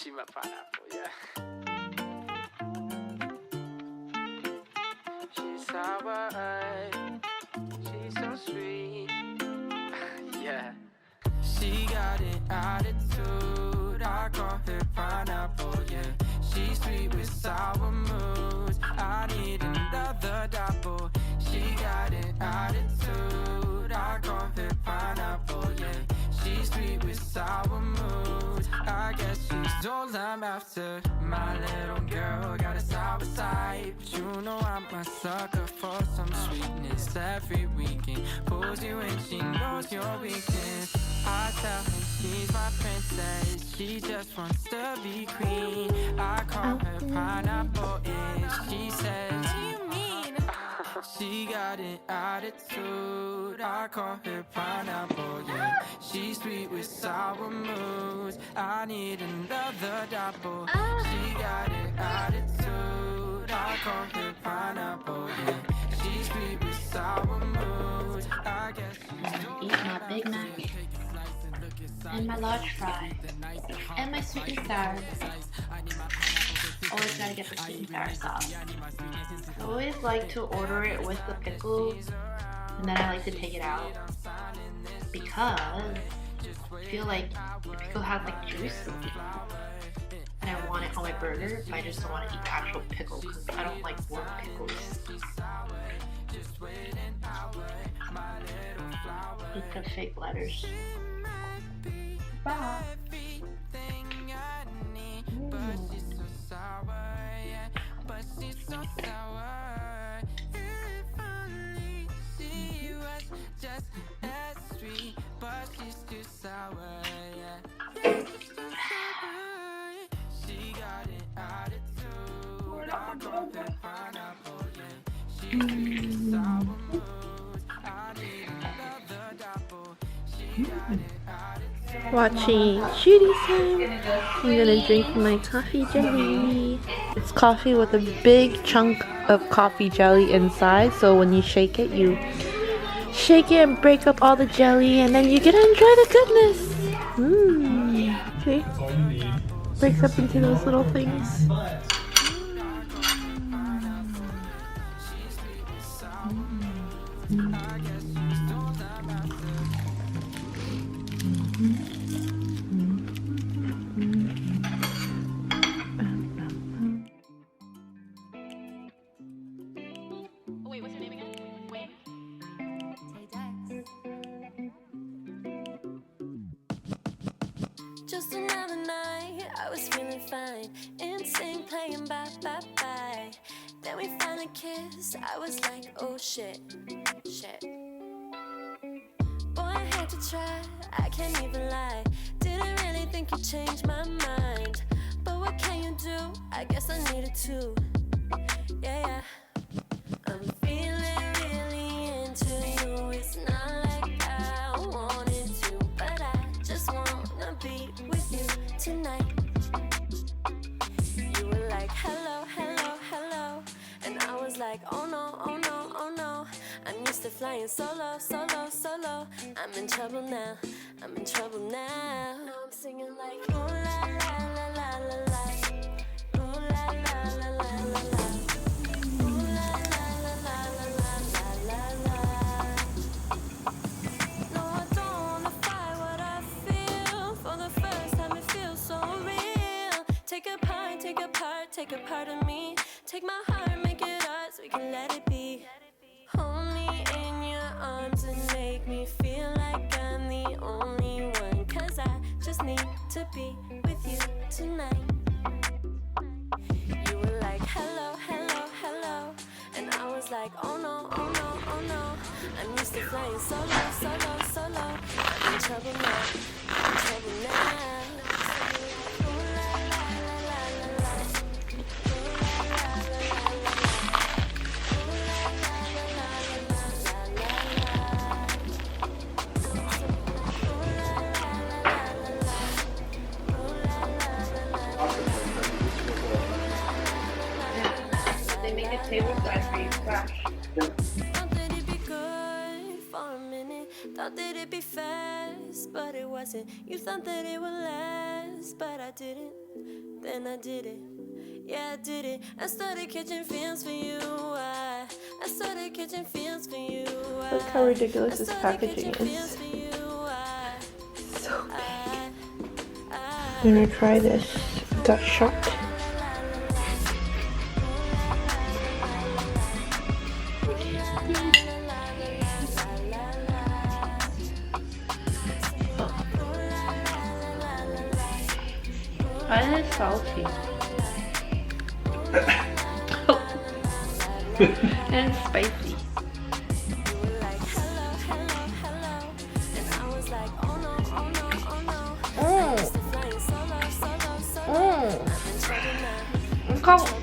She my pineapple, yeah. She's sour, she's so sweet. Yeah. She got an attitude, I call her pineapple, yeah. She's sweet with sour moods, I need another double. She got an attitude, I call her pineapple, yeah. She's sweet with sour moods, I guess she's all I'm after. My little girl got a sour side, but you know I'm a sucker for some sweetness. Every weekend pulls you in, she knows your weakness. I tell her she's my princess, she just wants to be queen. I call her pineapple-ish, she says, what do you mean? She got an attitude, I call her pineapple, yeah. She's sweet with sour moods, I need another double. She got an attitude, I call her pineapple, yeah. She's sweet with sour moods, I guess she's Eat my Big Mac and my large fry and my sweet and sour. Always gotta get the sweet and sour sauce. I always like to order it with the pickles, and then I like to take it out because I feel like the pickle has like juice and I want it on my burger, but I just don't want to eat the actual pickle because I don't like warm pickles. Eat the fake letters. Bye. Watching Shooty Time. I'm gonna drink my coffee jelly. It's coffee with a big chunk of coffee jelly inside, so when you shake it shake it and break up all the jelly, and then you get to enjoy the goodness. See? Breaks up into those little things. Wait, what's your name again? Wait. Just another night, I was feeling fine. Insane, playing bye bye bye. Then we finally kissed. I was like, oh shit, shit. Boy, I had to try. I can't even lie. Didn't really think you changed my mind. But what can you do? I guess I needed to. Yeah, yeah. I'm feeling really into you. It's not like I wanted to, but I just wanna be with you tonight. You were like, hello, hello, hello. And I was like, oh no, oh no, oh no. I'm used to flying solo, solo, solo. I'm in trouble now, I'm in trouble now. Now I'm singing like, ooh la la la la la la. Ooh la la la la la la. Take a part of me, take my heart, make it ours, we can let it be. Hold me in your arms and make me feel like I'm the only one. Cause I just need to be with you tonight. You were like, hello, hello, hello. And I was like, oh no, oh no, oh no. I'm used to flying solo, solo, solo. I'm in trouble now, I'm in trouble now. They make a table size for you to crash. Thought that it'd be good for a minute. Thought that it'd be fast, but it wasn't. You thought that it would last, but I didn't. then I did it. Yeah, I did it. I started catching feels for you. I started catching feels for you. Look how ridiculous this packaging is. So big. I'm gonna try this. Got shocked. Why is it salty? And spicy. Come